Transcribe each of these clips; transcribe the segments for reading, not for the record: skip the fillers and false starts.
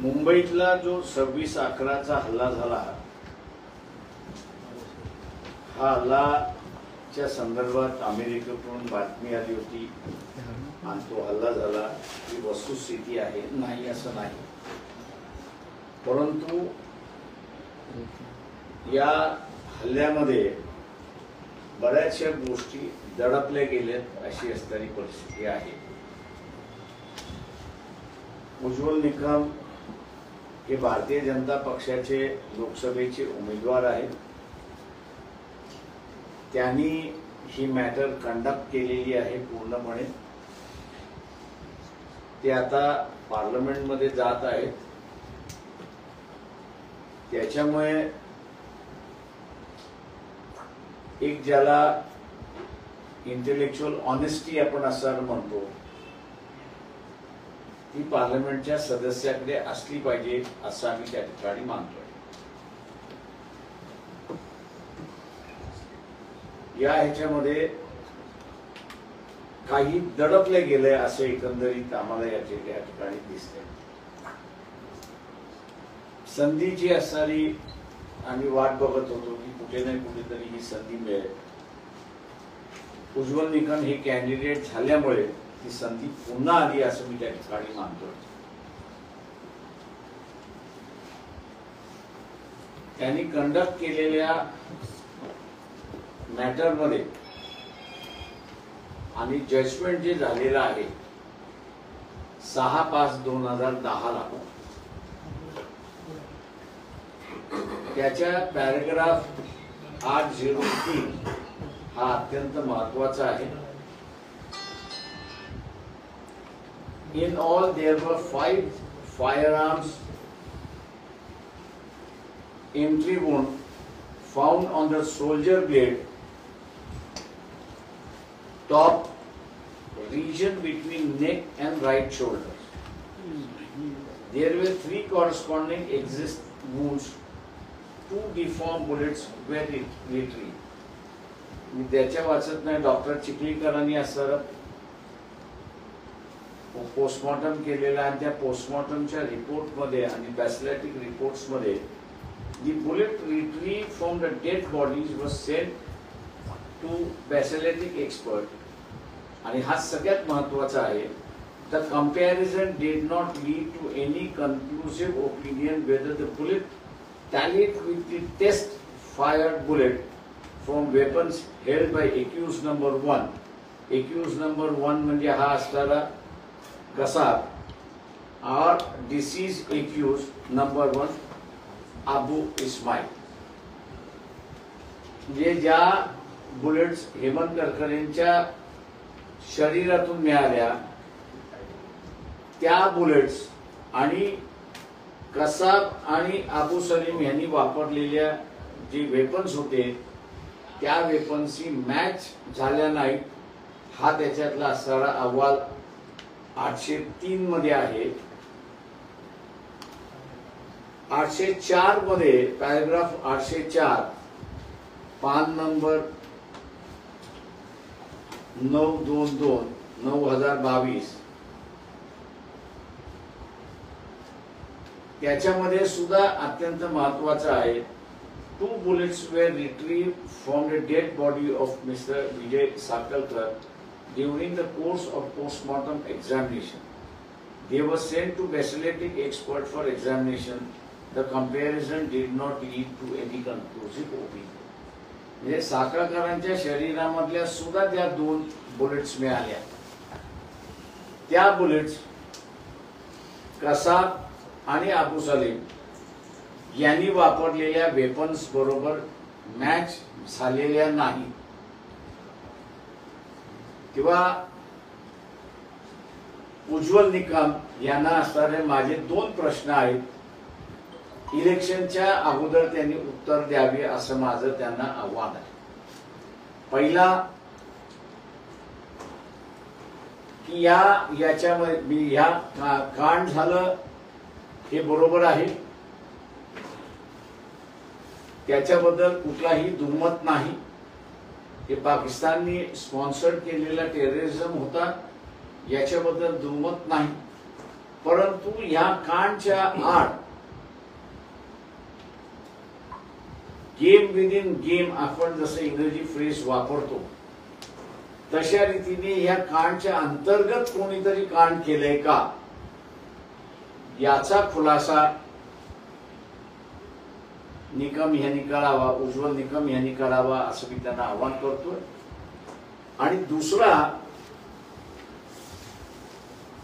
मुंबईतला जो 26/11चा हल्ला झाला, हा हल्लाच्या संदर्भात अमेरिकेकडून बातमी आली होती आणि तो हल्ला झाला ही वस्तुस्थिती आहे, नाही असं नाही. परंतु या हल्ल्यामध्ये बऱ्याचशा गोष्टी दडपल्या गेल्यात अशी असणारी परिस्थिती आहे. उज्ज्वल निकम हे भारतीय जनता पक्षाचे लोकसभेचे उमेदवार आहेत. त्यांनी ही मॅटर कंडक्ट केलेली आहे पूर्णपणे. ते आता पार्लमेंटमध्ये जात आहेत. त्याच्यामुळे एक ज्याला इंटेलेक्च्युअल ऑनेस्टी आपण असं म्हणतो ती पार्लमेंटच्या सदस्याकडे असली पाहिजे असं आम्ही त्या ठिकाणी मानतोय. या ह्याच्यामध्ये काही दडपले गेले असे एकंदरीत आम्हाला या ठिकाणी दिसते. संधीची असणारी आम्ही वाट बघत होतो की कुठे ना कुठेतरी ही संधी मिळेल. उज्ज्वल निकम हे कॅन्डिडेट झाल्यामुळे ती संधी पुन्हा आली असं मी त्या ठिकाणी मानतो. त्यांनी कंडक्ट केलेल्या मॅटरमध्ये आणि जजमेंट जे झालेलं आहे 6/5/2010 त्याच्या पॅराग्राफ 803 हा अत्यंत महत्वाचा आहे. In all, there were 5 firearms entry wound found on the shoulder blade, top region between neck and right shoulder. There were 3 corresponding exist wounds. 2 deformed bullets were retrieved. मी त्याच्या वाचत नाही. डॉक्टर चिखलीकरांनी असं पोस्टमॉर्टम केलेला आणि त्या पोस्टमॉर्टमच्या रिपोर्टमध्ये आणि बॅसिलिटिक रिपोर्ट्समध्ये the bullet retrieved from the dead bodies was sent to basiletic expert. आणि हा सगळ्यात महत्वाचा आहे. The comparison did not lead to any conclusive opinion whether the bullet tallied with the test fired bullet from weapons held by accused number 1. Accused number 1 म्हणजे हा असणारा कसाब और deceased accused number 1 Abu Ismail. म्हणजे ज्या बुलेट्स हेमंत करकरेंच्या शरीरातून मिळाल्या त्या बुलेट्स आणि कसाब आणि अबू सलीम यांनी वापरलेल्या जे वेपन्स होते त्या वेपन्सची मॅच झाल्या नाहीत हा त्याच्यातला असणारा अहवाल 803 मध्ये आहे. 804 मध्ये पॅराग्राफ 804 पान नंबर 922/2022 त्याच्यामध्ये सुद्धा अत्यंत महत्वाचं आहे. 2 bullets were retrieved from the dead body of Mr. Vijay Sakalkar during the course of postmortem examination. They were sent to basiletic expert for examination. The comparison did not lead to any conclusive opinion. म्हणजे साखळकरांच्या शरीरामधल्या सुद्धा त्या 2 bullets मिळाल्या. त्या bullets Kasab आणि अबू सलीम यांनी वापरलेल्या weapons बरोबर match झालेल्या नाही. किंवा उज्ज्वल निकम यांना असणारे माझे 2 प्रश्न आहेत. इलेक्शनच्या अगोदर त्यांनी उत्तर द्यावे असं माझं त्यांना आव्हान आहे. पहिला की याच्यामध्ये ह्या कांड झालं हे बरोबर आहे, त्याच्याबद्दल कुठलाही दुमत नाही. हे पाकिस्तानने स्पॉन्सर्ड केलेला टेररिझम होता याच्याबद्दल दुमत नाही. परंतु ह्या कांडच्या आड गेम विद इन गेम आपण जसं इंग्रजी फ्रेज वापरतो तशा रीतीने ह्या कांडच्या अंतर्गत कोणीतरी कांड केलंय का याचा खुलासा निकम यांनी करावा, उज्ज्वल निकम यांनी करावा असं मी त्यांना आवाहन करतोय. आणि दुसरा,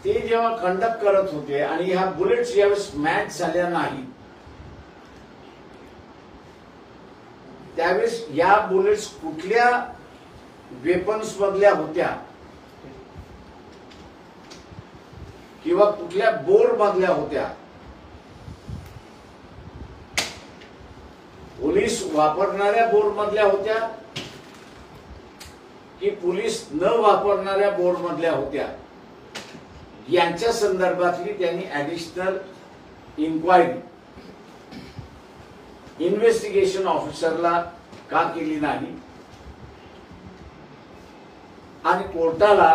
ते जेव्हा कंडक्ट करत होते आणि ह्या बुलेट्स ज्यावेळेस मॅच झाल्या नाही त्यावेळेस या बुलेट्स कुठल्या वेपन्स मधल्या होत्या किंवा कुठल्या बोर मधल्या होत्या, पोलीस वापरणाऱ्या बोर मधल्या होत्या की पोलीस न वापरणाऱ्या बोर मधल्या होत्या, यांच्या संदर्भातली त्यांनी ऍडिशनल इन्क्वायरी इन्व्हेस्टिगेशन ऑफिसरला का केली नाही आणि कोर्टाला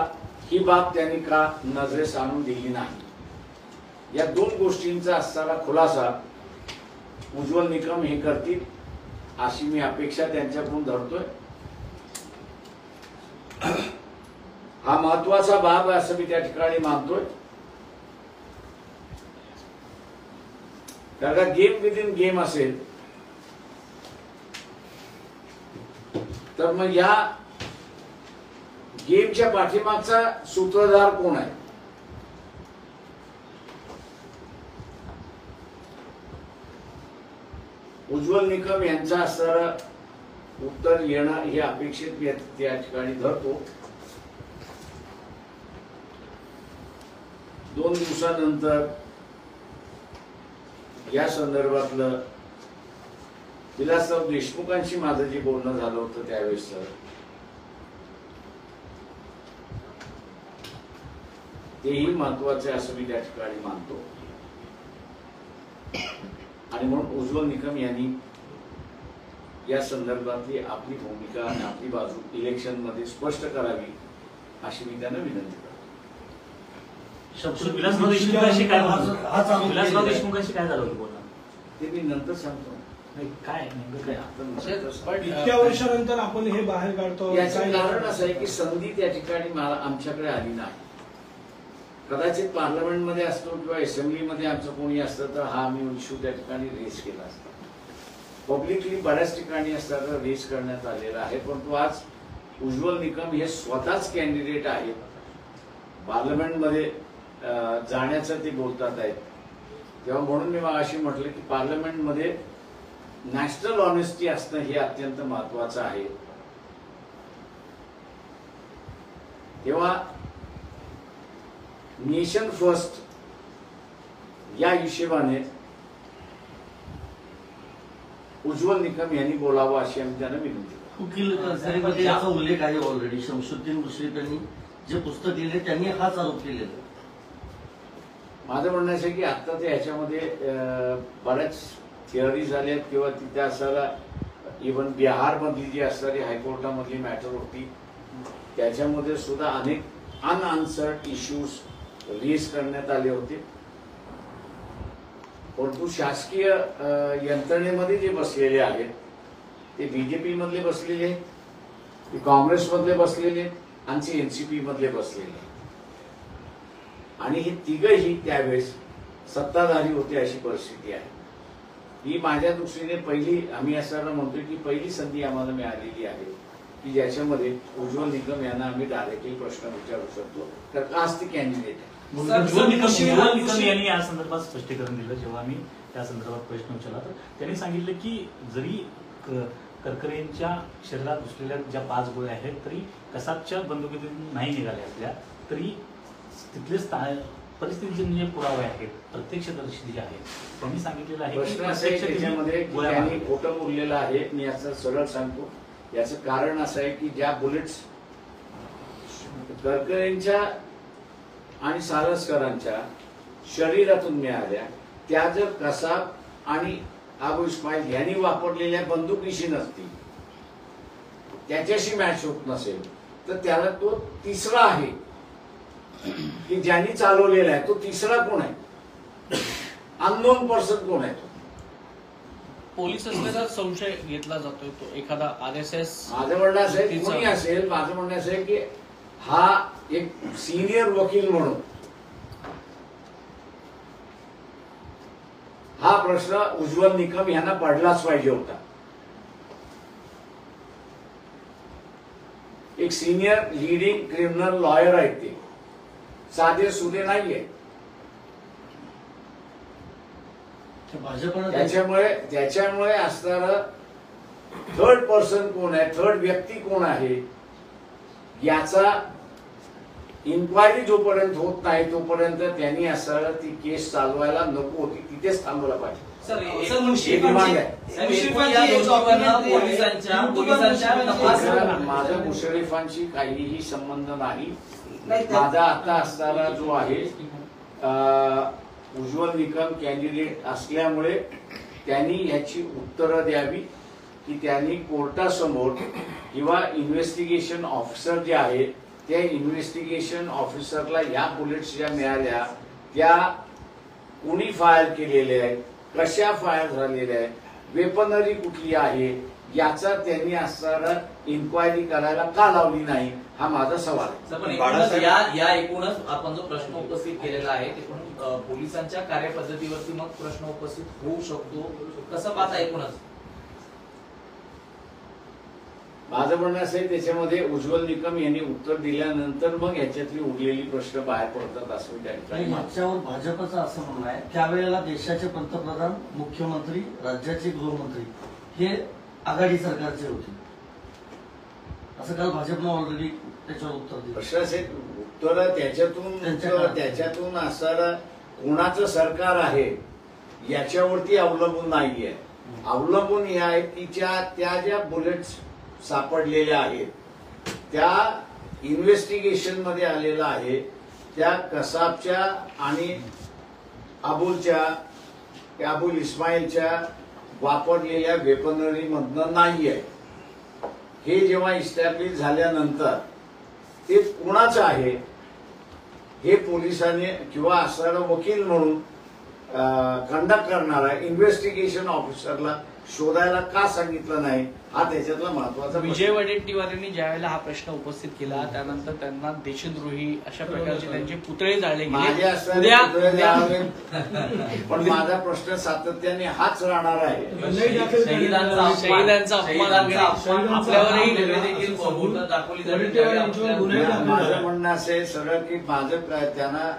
ही बाब त्यांनी का नजरेस आणून दिली नाही. या दोन गोष्टींचा असणारा खुलासा उज्ज्वल निकम हे करतील अशी मी अपेक्षा त्यांच्याकडून धरतोय. हा महत्वाचा बाब आहे असं मी त्या ठिकाणी मानतोय. कारण का गेम विद इन गेम असेल तर मग या गेमच्या पाठीमागचा सूत्रधार कोण आहे? उज्ज्वल निकम यांचा असणारं उत्तर येणं हे अपेक्षित मी त्या ठिकाणी धरतो. 2 दिवसानंतर या संदर्भातलं विलासराव देशमुखांशी माझं जे बोलणं झालं होतं त्यावेळेस तेही महत्वाचे असं मी त्या ठिकाणी मानतो. आणि म्हणून उज्ज्वल निकम यांनी या संदर्भातली आपली भूमिका आणि आपली बाजू इलेक्शन मध्ये स्पष्ट करावी अशी मी त्यांना विनंती करतो. विलासराव देशमुखांशी काय झालं होतं ते मी नंतर सांगतो. काय इतक्या वर्षानंतर आपण हे बाहेर काढतो याचं कारण असं आहे की संधी त्या ठिकाणी आमच्याकडे आली नाही. कदाचित पार्लमेंटमध्ये असतो किंवा असेंब्लीमध्ये आमचं कोणी असतं तर हा आम्ही इश्यू त्या ठिकाणी रेस केला असता. पब्लिकली बऱ्याच ठिकाणी असताना रेस करण्यात आलेला आहे. परंतु आज उज्ज्वल निकम हे स्वतःच कॅन्डिडेट आहेत, पार्लमेंटमध्ये जाण्याचं ते बोलतात आहेत. तेव्हा म्हणून मी मगाशी म्हटलं की पार्लमेंटमध्ये नॅशनल ऑनेस्टी असणं हे अत्यंत महत्वाचं आहे. तेव्हा नेशन फर्स्ट या हिशेबाने उज्ज्वल निकम यांनी बोलावं अशी आम्ही त्यांना विनंती करतो. वकील याचा उल्लेख आहे ऑलरेडी. शमशुद्दीन मुश्रीफ यांनी जे पुस्तक लिहिले त्यांनी हाच आरोप केलेला. माझं म्हणणं असं की आता ते ह्याच्यामध्ये बऱ्याच थिअरी झाल्यात किंवा तिथे असणारा इव्हन बिहारमधली जी असणारी हायकोर्टामधली मॅटर होती त्याच्यामध्ये सुद्धा अनेक अनआन्सर्ड इश्यूज रेज करण्यात आले होते. परंतु शासकीय यंत्रणेमध्ये जे बसलेले आहेत ते बीजेपी मधले बसलेले, ते काँग्रेसमधले बसलेले आणि एनसीपी मधले बसलेले आणि हे तिघही त्यावेळेस सत्ताधारी होते अशी परिस्थिती आहे. ही माझ्या दृष्टीने पहिली, आम्ही असताना म्हणतोय की पहिली संधी आम्हाला मिळालेली आहे की ज्याच्यामध्ये उज्ज्वल निकम यांना आम्ही डायरेक्टली प्रश्न विचारू शकतो. तर आज ते कॅन्डिडेट आहे. उज्ज्वल निकम यांनी या संदर्भात स्पष्टीकरण दिलं. जेव्हा मी त्या संदर्भात प्रश्न विचारला तर त्यांनी सांगितलं की जरी करकरेंच्या शरीरात घुसलेल्या ज्या 5 गोळ्या आहेत तरी कसाबच्या बंदुकीतून नाही निघाल्या असल्या तरी तिथले परिस्थितीचे जे पुरावे आहेत प्रत्यक्षदर्शी जे आहेत त्यांनी सांगितलेलं आहे प्रश्न असा आहे त्याच्यामध्ये त्यांनी खोटं बोललेलं आहे. मी याचं सरळ सांगतो. याचं कारण असं आहे की ज्या बुलेट्स करकरेंच्या आणि सारस्करांच्या शरीरातून मिळाल्या त्या जर कसाब आणि अबू इस्माईल यांनी वापरलेल्या बंदुकीशी नसतील, त्याच्याशी मॅच होत नसेल तर त्याला तो तिसरा आहे की ज्यांनी चालवलेला आहे तो तिसरा कोण आहे अननोन पर्सन कोण आहे तो? पोलीस असल्याचा संशय घेतला जातोय तो एखादा RSS. माझं म्हणणं असं आहे, कोणी असेल, माझं म्हणणं असं आहे की हा एक सिनियर वकील म्हणून हा प्रश्न उज्ज्वल निकम यांना पडलाच पाहिजे होता. एक सिनियर लीडिंग क्रिमिनल लॉयर आहेत ते, साधे सुधे नाहीये. त्याच्यामुळे असणारं थर्ड पर्सन कोण आहे, थर्ड व्यक्ती कोण आहे, याचा इन्क्वायरी जोपर्यंत होत नाही तोपर्यंत त्यांनी असं ती केस चालवायला नको होती, तिथेच थांबवलं पाहिजे. माझा मुशर्रफांशी काहीही संबंध नाही. माझा आता असणारा जो आहे उज्ज्वल निकम कॅन्डिडेट असल्यामुळे त्यांनी याची उत्तरं द्यावी की त्यांनी कोर्टासमोर किंवा इन्व्हेस्टिगेशन ऑफिसर जे आहे त्या इन्व्हेस्टिगेशन ऑफिसरला या बुलेट्स ज्या मिळाल्या त्या कोणी फायर केलेल्या आहेत, कशा फायर झालेल्या आहेत, वेपनरी कुठली आहे, याचा त्यांनी असणारा इन्क्वायरी करायला का लावली नाही, हा माझा सवाल आहे. या एकूणच आपण जो प्रश्न उपस्थित केलेला आहे एकूण पोलिसांच्या कार्यपद्धतीवरती मग प्रश्न उपस्थित होऊ शकतो, कसं पाहता एकूणच? माझं म्हणणं असं आहे त्याच्यामध्ये उज्ज्वल निकम यांनी उत्तर दिल्यानंतर मग याच्यातली उरलेली प्रश्न बाहेर पडतात असं त्यांनी. याच्यावर भाजपचं असं म्हणणं आहे, त्यावेळेला देशाचे पंतप्रधान, मुख्यमंत्री, राज्याचे गृहमंत्री हे आघाडी सरकारचे होते, असं काल भाजपनं ऑलरेडी त्याच्यावर उत्तर दिलं. प्रश्नाचे उत्तर त्याच्यातून असणारं कोणाचं सरकार आहे याच्यावरती अवलंबून नाहीये. अवलंबून हे आहे की त्या ज्या बुलेट्स सापडलेल्या आहेत त्या इन्व्हेस्टिगेशन मध्ये आलेलं आहे त्या कसाबच्या आणि अबुल इस्माईलच्या वापरलेल्या वेपनरी मधनं नाहीये. हे जेव्हा इस्टॅब्लिश झाल्यानंतर ते कोणाचं आहे हे पोलिसांनी किंवा असणारा वकील म्हणून कंडक्ट करणारा इन्व्हेस्टिगेशन ऑफिसरला शोधायला का सांगितलं नाही, हा त्याच्यातला महत्वाचा. विजय वडेट्टीवार यांनी ज्यावेळेला हा प्रश्न उपस्थित केला त्यानंतर त्यांना देशद्रोही अशा प्रकारचे त्यांचे पुतळे जाळले गेले. पण माझा प्रश्न सातत्याने हाच राहणार आहे. शहीदांचा अपमान आपल्यावरही माझं म्हणणं असेल सरळ की माझं त्यांना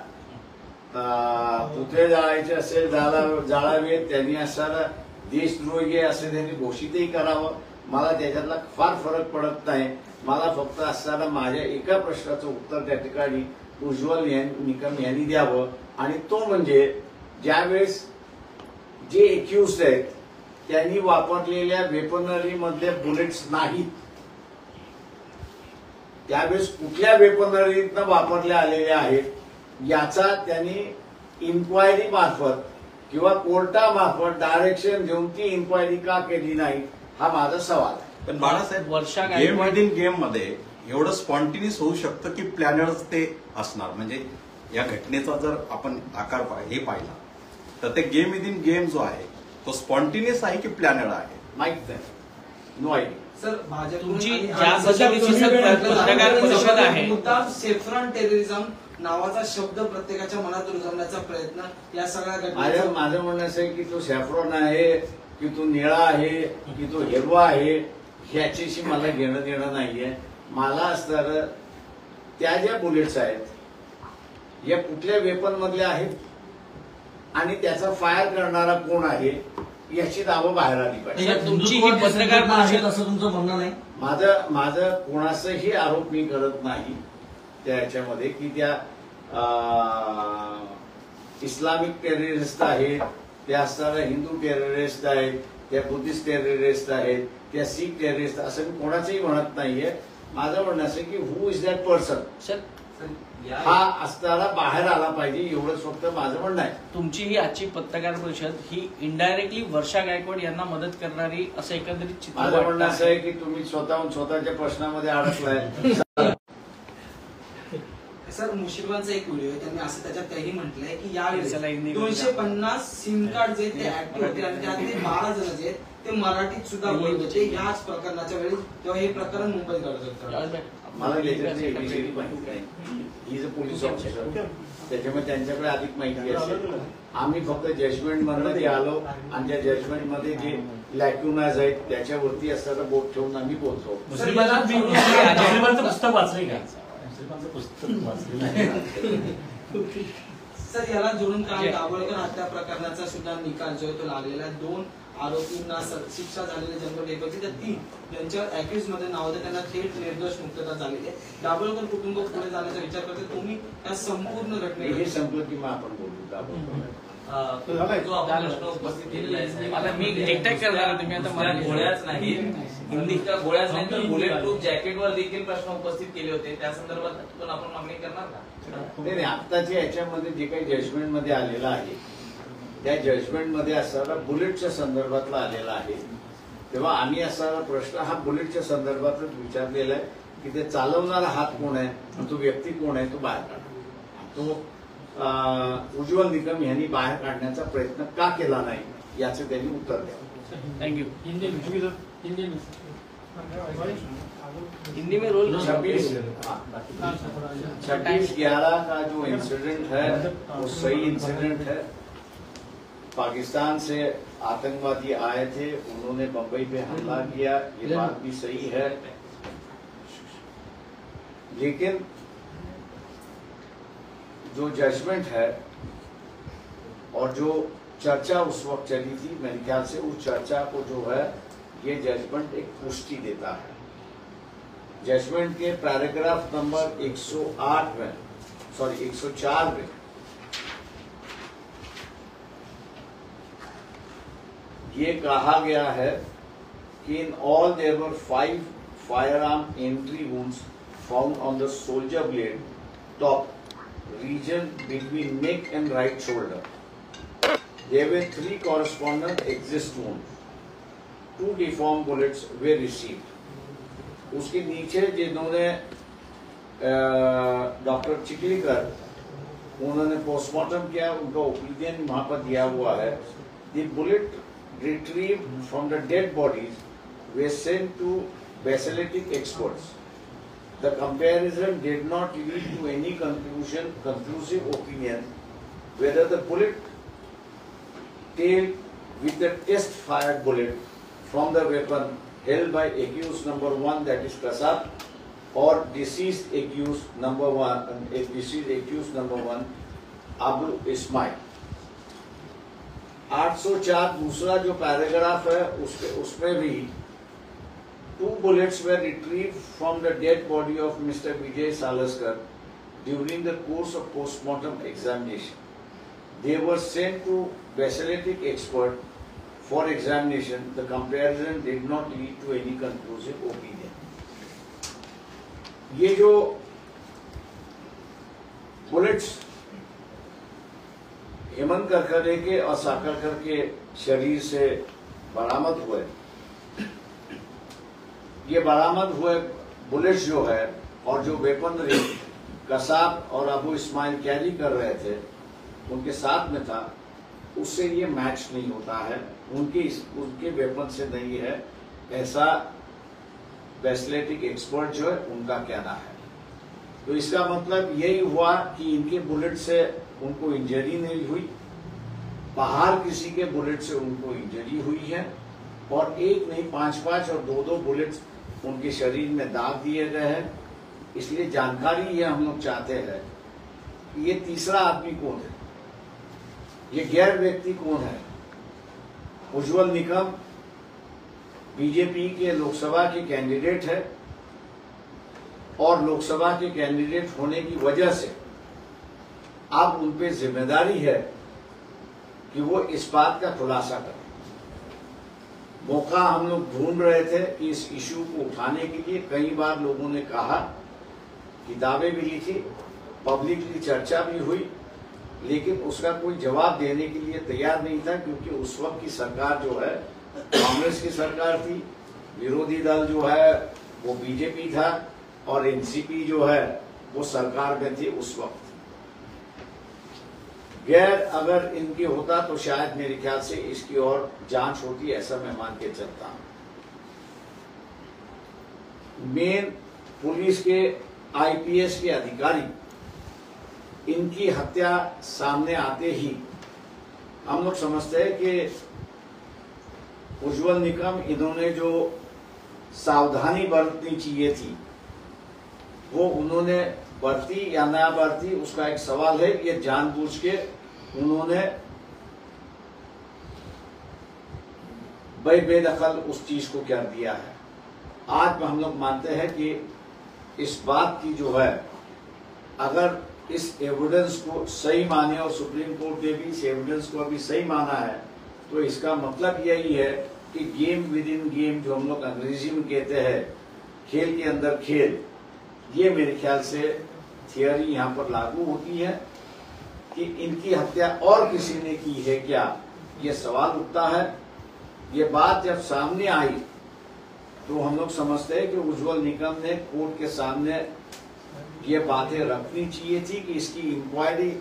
पुतळे जाळायचे असेल जाळावे, त्यांनी असणारा देशद्रोही असे त्यांनी घोषितही करावं. मला त्याच्यातला फार फरक पडत नाही. मला फक्त असताना माझ्या एका प्रश्नाचं उत्तर त्या ठिकाणी उज्ज्वल निकम यांनी द्यावं आणि तो म्हणजे ज्यावेळेस जे एक्युज्ड आहेत त्यांनी वापरलेल्या वेपनरी मधले बुलेट्स नाहीत त्यावेळेस कुठल्या वेपनरीतनं वापरल्या आलेल्या आहेत याचा त्यांनी इन्क्वायरी मार्फत किंवा कोर्टामार्फत डायरेक्शन देऊन ती इन्क्वायरी का केली नाही, हा माझा सवाल आहे. पण बाळासाहेब, गेम विदिन गेम मध्ये एवढं स्पॉन्टिनियस होऊ शकतं की प्लॅनर्स ते असणार. म्हणजे या घटनेचा जर आपण आकार हे पाहिला तर ते गेम विदिन गेम जो आहे तो स्पॉन्टिनियस आहे की प्लॅनर आहे माहित नाही, नो आयडिया. सर, भाजप तुमची ज्या पद्धतीची पत्रकार परिषद आहे सेफ्रॉन टेररिझम नावाचा शब्द प्रत्येकाच्या मनात रुजवण्याचा प्रयत्न या सगळ्या माझं म्हणणं असं आहे की तो सॅफ्रॉन आहे की तो निळा आहे की तो हिरवा आहे ह्याच्याशी मला घेणं देणं नाहीये. मला असणारं त्या ज्या बुलेट्स आहेत या कुठल्या वेपन मधल्या आहेत आणि त्याचा फायर करणारा कोण आहे याची नावं बाहेर आली पाहिजे. तुमची ही पत्रकार परिषद असं तुमचं म्हणणं नाही. माझं कोणाचाही आरोप मी करत नाही त्याच्यामध्ये की त्या इस्लामिक टेररिस्ट आहेत, त्या असणाऱ्या हिंदू टेररिस्ट आहेत, त्या बुद्धिस्ट टेररिस्ट आहेत, त्या सीख टेररिस्ट असं मी कोणाचंही म्हणत नाहीये. माझं म्हणणं असं की हु इज दॅट पर्सन हा असणारा बाहेर आला पाहिजे एवढंच फक्त माझं म्हणणं आहे. तुमची ही आजची पत्रकार परिषद ही इनडायरेक्टली वर्षा गायकवाड यांना मदत करणारी असं एकंदरीत चित्र माझं म्हणणं असं आहे की तुम्ही स्वतःहून स्वतःच्या प्रश्नामध्ये अडकलाय. सर मुशीबांचा एक व्हिडिओ आहे, त्यांनी असं त्याच्यात तेही म्हटलंय की चला, यावेळी हिंदी 250 सिम कार्ड जे ते ऍक्टिव्ह होते आणि त्यातले 12 जण जे आहेत ते मराठीत सुद्धा बोलत होते ह्याच प्रकरणाच्या वेळी, तेव्हा हे प्रकरण मुंबईत घडत होतं. मला त्याच्यातली ABCD माहिती नाही. He is a police officer, त्याच्यामुळे त्यांच्याकडे अधिक माहिती असेल. आम्ही फक्त जजमेंट मध्ये आलो आणि त्या जजमेंट मध्ये जे लॅक्युनाज आहेत त्याच्यावरती असताना बोट ठेवून आम्ही बोलतो. मुस्लिमांचं पुस्तक वाचलंय का? मुस्लिमांचं पुस्तक वाचलेलं आहे. सर याला जोडून काल दाभोळकर हत्या प्रकरणाचा सुद्धा निकाल जो आहे तो लागलेला आहे. 2 आरोपींना शिक्षा झालेल्या जन्मठेपेक्षा त्या 3 ज्यांच्यावर अॅक्युज मध्ये नाव होतं त्यांना थेट निर्दोष मुक्तता झालेली आहे. दाभोळकर कुटुंब पुढे जाण्याचा विचार करते, तुम्ही त्या संपूर्ण घटनेला हे संपलं की मग आपण बोलू दाभोळकर. जो आपण प्रश्न उपस्थित केलेला आहे साहेब, आता मी टेक करणार आहे, तुम्ही आता मला नुसत्या गोळ्याच नाही, हिंदीच्या गोळ्याच नाही तर बुलेट प्रूफ जॅकेटवर देखील प्रश्न उपस्थित केले होते, त्या संदर्भात पण आपण मागणी करणार का? नाही, आत्ताच्या याच्यामध्ये जे काही जजमेंट मध्ये आलेलं आहे त्या जजमेंट मध्ये असणारा बुलेटच्या संदर्भातला आलेला आहे. तेव्हा आम्ही असणारा प्रश्न हा बुलेटच्या संदर्भातच विचारलेला आहे की ते चालवणारा हात कोण आहे आणि तो व्यक्ती कोण आहे, तो बाहेर काढा. तो उज्ज्वल निकम यांनी बाहेर काढण्याचा प्रयत्न का केला नाही याचं त्यांनी उत्तर द्यावं. थँक्यू. हिंदी में रोल 26/11 का जो इंसिडेंट है वो सही इंसिडेंट है. पाकिस्तान से आतंकवादी आए थे, उन्होंने बंबई पे हमला किया, ये बात भी सही है. लेकिन जो जजमेंट है और जो चर्चा उस वक्त चली थी, मेरे ख्याल से उस चर्चा को जो है ये जजमेंट एक पुष्टि देता है. जजमेंट के पैराग्राफ नंबर 104 में ये कहा गया है कि in all there were 5 firearm entry wounds found on the soldier blade top region between neck and right shoulder. There were 3 correspondent exist wounds. 2 deformed bullets were received. उसके नीचे जिन्होंने doctor Chiklikar उन्होंने postmortem KIA, उनका opinion वहां पर दिया हुआ है. The bullet retrieved from the dead bodies were sent to basaltic experts. The comparison did not lead to any conclusive opinion whether the bullet tailed with the test fired bullet from the weapon held by accused number 1, that is Kasab, or deceased accused number 1 Abu Ismail. 804 दूसरा जो paragraph है उसमें भी 2 bullets were retrieved from the dead body of Mr. Vijay Salaskar during the course of postmortem examination. They were sent to basaltic expert for examination. The comparison did not lead to any conclusive opinion. ये जो bullets Hemant Karkare के और साकरकर के शरीर से बरामद हुए, ये बरामद हुए bullets जो है और जो वेपनरी कसाब और अबू इस्माइल कैरी कर रहे थे उनके साथ में था, उससे ये मैच नहीं होता है, उनके वेपन से नहीं है, ऐसा बैसलेटिक एक्सपर्ट जो है उनका कहना है. तो इसका मतलब यही हुआ कि इनके बुलेट से उनको इंजरी नहीं हुई, बाहर किसी के बुलेट से उनको इंजरी हुई है, और एक नहीं 5-5 और 2-2 बुलेट्स उनके शरीर में दाग दिए गए हैं. इसलिए जानकारी ये हम लोग चाहते हैं कि ये तीसरा आदमी कौन है, ये गैर व्यक्ति कौन है. उज्ज्वल निकम बीजेपी के लोकसभा के कैंडिडेट है और लोकसभा के कैंडिडेट होने की वजह से अब उन पे जिम्मेदारी है कि वो इस बात का खुलासा करें. मौका हम लोग ढूंढ रहे थे कि इस इश्यू को उठाने के लिए कई बार लोगों ने कहा, किताबें भी लिखी, पब्लिकली चर्चा भी हुई, लेकिन उसका कोई जवाब देने के लिए तैयार नहीं था, क्योंकि उस वक्त की सरकार जो है कांग्रेस की सरकार थी, विरोधी दल जो है वो बीजेपी था, और एनसीपी जो है वो सरकार में थी उस वक्त। गैर अगर इनके होता तो शायद मेरे ख्याल से इसकी और जांच होती, ऐसा मैं मान के चलता हूं। मेन पुलिस के आईपीएस के अधिकारी इनकी हत्या सामने आते ही हम लोग समझते हैं कि उज्जवल निकम इन्होंने जो सावधानी बरतनी चाहिए थी वो उन्होंने बरती या ना बरती, उसका एक सवाल है। ये जानबूझ के उन्होंने बेदखल उस चीज को कर दिया है। आज हम लोग मानते हैं कि इस बात की जो है, अगर इस एविडेंस को सही माने और सुप्रीम कोर्ट ने भी इस एविडेंस को अभी सही माना है, तो इसका मतलब यही है कि गेम विद इन गेम, जो हम लोग अंग्रेजी में कहते हैं खेल के अंदर खेल, ये मेरे ख्याल से थियरी यहाँ पर लागू होती है कि इनकी हत्या और किसी ने की है क्या, ये सवाल उठता है। ये बात जब सामने आई तो हम लोग समझते हैं कि उज्जवल निकम ने कोर्ट के सामने ये बातें रखनी चाहिए थी कि इसकी इंक्वायरी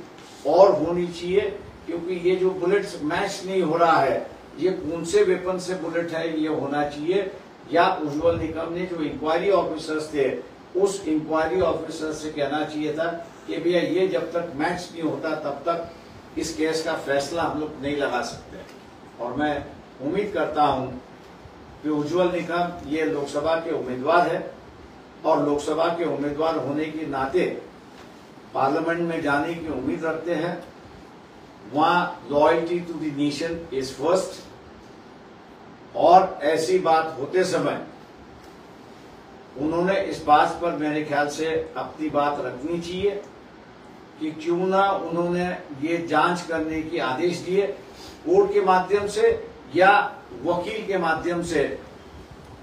और होनी चाहिए, क्योंकि ये जो बुलेट्स मैच नहीं हो रहा है, ये कौन से वेपन से बुलेट है ये होना चाहिए। या उज्जवल निकम ने जो इंक्वायरी ऑफिसर्स थे उस इंक्वायरी ऑफिसर से कहना चाहिए था कि भैया ये जब तक मैच नहीं होता तब तक इस केस का फैसला हम लोग नहीं लगा सकते। और मैं उम्मीद करता हूं कि उज्जवल निकम ये लोकसभा के उम्मीदवार है और लोकसभा के उम्मीदवार होने के नाते पार्लियामेंट में जाने की उम्मीद रखते हैं। वहां loyalty to the nation is first, और ऐसी बात होते समय उन्होंने इस बात पर मेरे ख्याल से अपनी बात रखनी चाहिए कि क्यों ना उन्होंने ये जांच करने के आदेश दिए कोर्ट के माध्यम से या वकील के माध्यम से,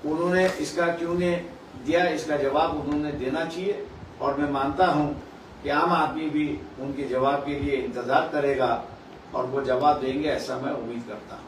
उन्होंने इसका क्यों नहीं दिया, इसका जवाब उन्होंने देना चाहिए। और मैं मानता हूं कि आम आदमी भी उनके जवाब के लिए इंतजार करेगा और वो जवाब देंगे, ऐसा मैं उम्मीद करता हूं।